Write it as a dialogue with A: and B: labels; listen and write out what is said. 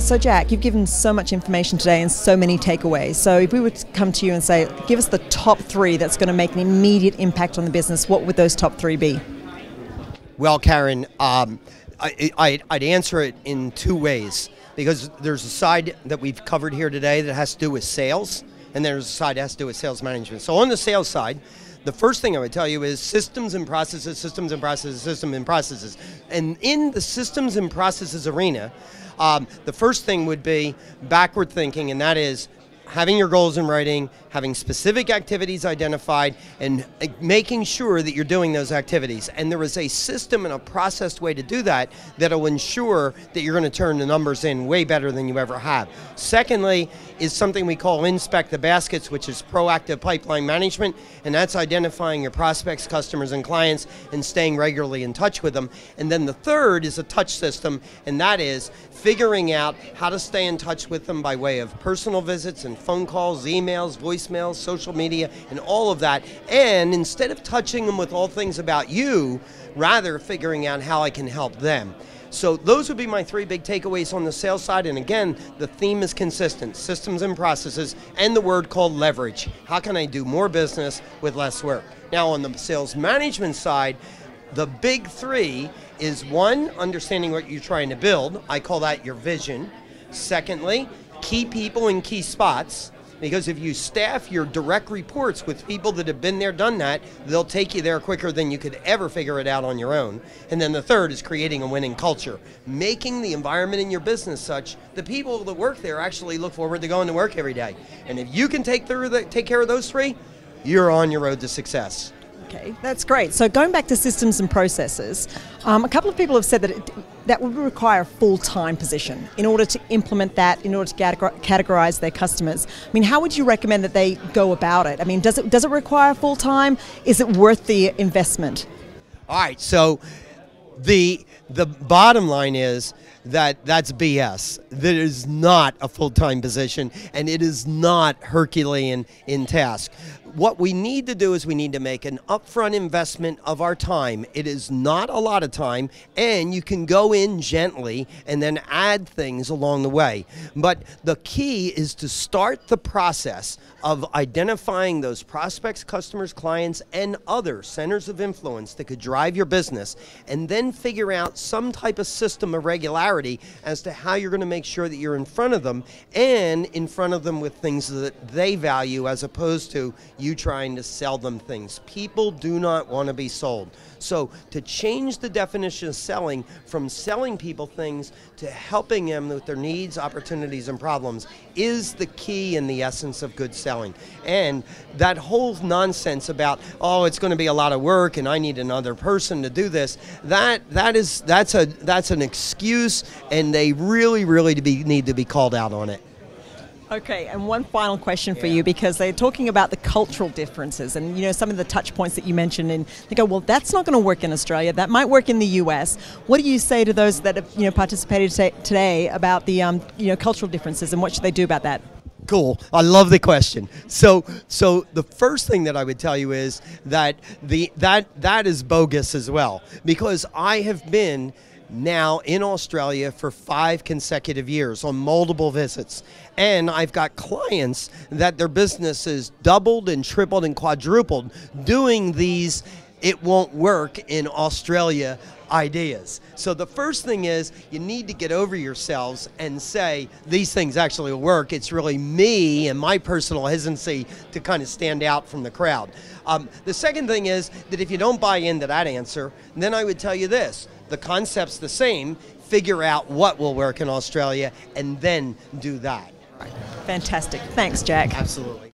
A: So Jack, you've given so much information today and so many takeaways. So if we were to come to you and say, give us the top 3 that's going to make an immediate impact on the business, what would those top 3 be?
B: Well, Karen, I'd answer it in 2 ways, because there's a side that we've covered here today that has to do with sales, and there's a side that has to do with sales management. So on the sales side, the first thing I would tell you is systems and processes, systems and processes, systems and processes. And in the systems and processes arena, the first thing would be backward thinking, and that is having your goals in writing, having specific activities identified, and making sure that you're doing those activities. And there is a system and a processed way to do that that'll ensure that you're going to turn the numbers in way better than you ever have. Secondly is something we call inspect the baskets, which is proactive pipeline management, and that's identifying your prospects, customers, and clients and staying regularly in touch with them. And then the third is a touch system, and that is figuring out how to stay in touch with them by way of personal visits and phone calls, emails, voicemails, social media, and all of that. And instead of touching them with all things about you, rather figuring out how I can help them. So those would be my 3 big takeaways on the sales side. And again, the theme is consistent: systems and processes, and the word called leverage. How can I do more business with less work? Now on the sales management side, the big 3 is 1, understanding what you're trying to build. I call that your vision. Secondly, key people in key spots, because if you staff your direct reports with people that have been there, done that, they'll take you there quicker than you could ever figure it out on your own. And then the third is creating a winning culture, making the environment in your business such the people that work there actually look forward to going to work every day. And if you can take care of those 3, you're on your road to success.
A: Okay, that's great. So going back to systems and processes, a couple of people have said that that would require a full-time position in order to implement that, in order to categorize their customers. I mean, how would you recommend that they go about it? I mean, does it require full-time? Is it worth the investment?
B: All right, so the bottom line is that's BS. That is not a full-time position, and it is not Herculean in task. What we need to do is we need to make an upfront investment of our time. It is not a lot of time, and you can go in gently and then add things along the way. But the key is to start the process of identifying those prospects, customers, clients, and other centers of influence that could drive your business, and then figure out some type of system of regularity as to how you're going to make sure that you're in front of them, and in front of them with things that they value, as opposed to you trying to sell them things. People do not want to be sold. So to change the definition of selling from selling people things to helping them with their needs, opportunities, and problems is the key and the essence of good selling. And that whole nonsense about, oh, it's going to be a lot of work and I need another person to do this, that's an excuse, and they really need to be called out on it.
A: Okay, and one final question for you, because they're talking about the cultural differences and, you know, some of the touch points that you mentioned, and they go, well, that's not going to work in Australia, that might work in the US. What do you say to those that have, you know, participated today about the cultural differences, and what should they do about that?
B: Cool. I love the question. So the first thing that I would tell you is that that is bogus as well, because I have been now in Australia for 5 consecutive years on multiple visits, and I've got clients that their business is doubled and tripled and quadrupled doing these "it won't work in Australia" ideas. So the first thing is you need to get over yourselves and say these things actually will work. It's really me and my personal hesitancy to kind of stand out from the crowd. The second thing is that if you don't buy into that answer, then I would tell you this: the concept's the same. Figure out what will work in Australia and then do that.
A: Fantastic. Thanks, Jack.
B: Absolutely.